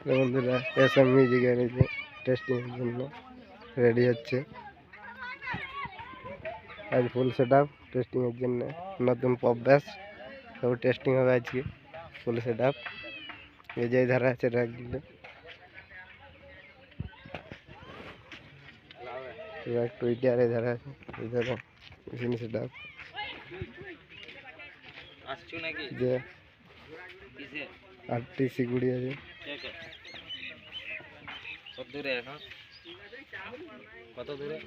বন্ধুরা SM music এনেছে testing এর জন্য, রেডি হচ্ছে আজ ফুল সেট আপ টেস্টিং এর জন্য। নতুন পপ ব্যাস সব টেস্টিং হবে আজকে ফুল সেট আপ। এই যে ধারা আছে রাখলে টুইটার এই ধারা আছে, এই ধারা মেশিন সেট আপ আসছো নাকি যে কিসে আরটিসি গুড়ি আছে। কত দূরে এখন, কত দূরে?